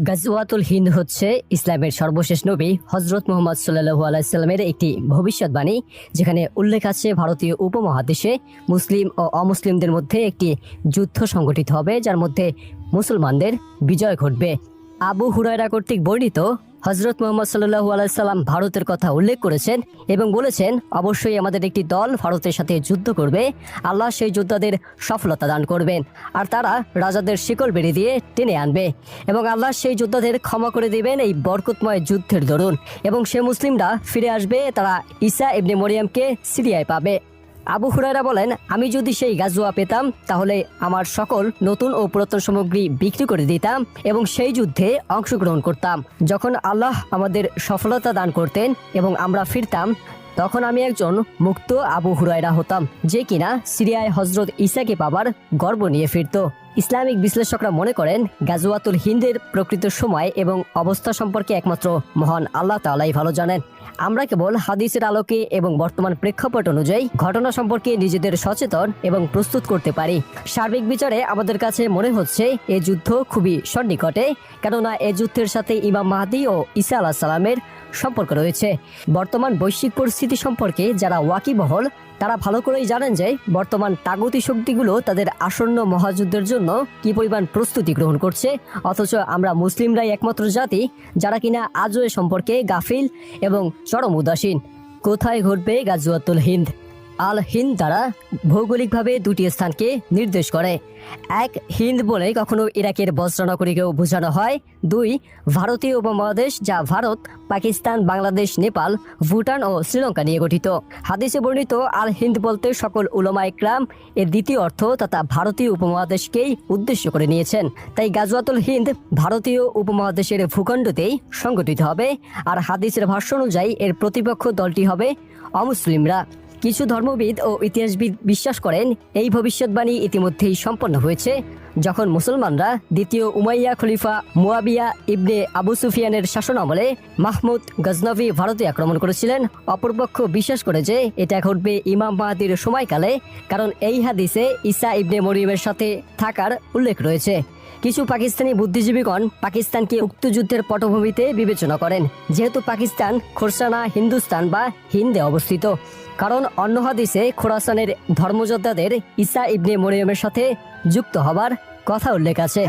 গাজওয়াতুল হিন্দ হচ্ছে ইসলামের সর্বশেষ নবী হজরত মুহাম্মদ সাল্লাল্লাহু আলাইহি সাল্লামের একটি ভবিষ্যৎবাণী, যেখানে উল্লেখ আছে ভারতীয় উপমহাদেশে মুসলিম ও অমুসলিমদের মধ্যে একটি যুদ্ধ সংগঠিত হবে, যার মধ্যে মুসলমানদের বিজয় ঘটবে। আবু হুরায়রা কর্তৃক বর্ণিত হজরত মুহাম্মদ সাল্লাল্লাহু আলাইহি সাল্লাম ভারতের কথা উল্লেখ করেছেন এবং বলেছেন, অবশ্যই আমাদের একটি দল ভারতের সাথে যুদ্ধ করবে। আল্লাহ সেই যোদ্ধাদের সফলতা দান করবেন, আর তারা রাজাদের শিকল বেড়ে দিয়ে টেনে আনবে এবং আল্লাহ সেই যোদ্ধাদের ক্ষমা করে দিবেন এই বরকতময় যুদ্ধের দরুন, এবং সে মুসলিমরা ফিরে আসবে, তারা ঈসা ইবনে মরিয়মকে সিরিয়ায় পাবে। আবু হুরায়রা বলেন, আমি যদি সেই গাজওয়া পেতাম তাহলে আমার সকল নতুন ও পুরাতন সামগ্রী বিক্রি করে দিতাম এবং সেই যুদ্ধে অংশগ্রহণ করতাম। যখন আল্লাহ আমাদের সফলতা দান করতেন এবং আমরা ফিরতাম, তখন আমি একজন মুক্ত আবু হুরায়রা হতাম, যে কিনা সিরিয়ায় হজরত ঈসাকে পাবার গর্ব নিয়ে ফিরত। ইসলামিক বিশ্লেষকরা মনে করেন, গাজওয়াতুল হিন্দের প্রকৃত সময় এবং অবস্থা সম্পর্কে একমাত্র মহান আল্লাহ তাআলাই ভালো জানেন। আমরা কেবল হাদিসের আলোকে এবং বর্তমান প্রেক্ষাপট অনুযায়ী ঘটনা সম্পর্কে নিজেদের সচেতন এবং প্রস্তুত করতে পারি। সার্বিক বিচারে আমাদের কাছে মনে হচ্ছে এ যুদ্ধ খুবই সন্নিকটে, কেননা এ যুদ্ধের সাথে ইমাম মাহদী ও ঈসা আলাইহিস সালামের সম্পর্ক রয়েছে। বর্তমান বৈশ্বিক পরিস্থিতি সম্পর্কে যারা ওয়াকিবহল, তারা ভালো করেই জানেন যে বর্তমান তাগুতি শক্তিগুলো তাদের আসন্ন মহাযুদ্ধের জন্য কি পরিমাণ প্রস্তুতি গ্রহণ করছে, অথচ আমরা মুসলিমরাই একমাত্র জাতি যারা কিনা আজও এ সম্পর্কে গাফিল এবং চরম উদাসীন। কোথায় ঘটবে গাজওয়াতুল হিন্দ? আল হিন্দ দ্বারা ভৌগোলিকভাবে দুটি স্থানকে নির্দেশ করে। এক, হিন্দ বলে কখনো ইরাকের বজ্রনগরীকেও বোঝানো হয়। দুই, ভারতীয় উপমহাদেশ, যা ভারত, পাকিস্তান, বাংলাদেশ, নেপাল, ভুটান ও শ্রীলঙ্কা নিয়ে গঠিত। হাদিসে বর্ণিত আল হিন্দ বলতে সকল উলামা ইকরাম এর দ্বিতীয় অর্থ তথা ভারতীয় উপমহাদেশকেই উদ্দেশ্য করে নিয়েছেন। তাই গাজওয়াতুল হিন্দ ভারতীয় উপমহাদেশের ভূখণ্ডতেই সংগঠিত হবে, আর হাদিসের ভাষ্য অনুযায়ী এর প্রতিপক্ষ দলটি হবে অমুসলিমরা। কিছু ধর্মবিদ ও ইতিহাসবিদ বিশ্বাস করেন এই ভবিষ্যৎবাণী ইতিমধ্যেই সম্পন্ন হয়েছে, যখন মুসলমানরা দ্বিতীয় উমাইয়া খলিফা মুয়াবিয়া ইবনে আবু সুফিয়ানের শাসনামলে মাহমুদ গজনভি ভারতে আক্রমণ করেছিলেন। অপরপক্ষ বিশ্বাস করে যে এটা ঘটবে ইমাম মাহদীর সময়কালে, কারণ এই হাদিসে ঈসা ইবনে মরিয়মের সাথে থাকার উল্লেখ রয়েছে। কিছু পাকিস্তানি বুদ্ধিজীবীগণ পাকিস্তানকে উক্ত যুদ্ধের পটভূমিতে বিবেচনা করেন, যেহেতু পাকিস্তান খোরসানা হিন্দুস্তান বা হিন্দে অবস্থিত, কারণ অন্য হাদিসে খোরাসানের ধর্মযোদ্ধাদের ঈসা ইবনে মরিয়মের সাথে যুক্ত হবার কথা উল্লেখ আছে।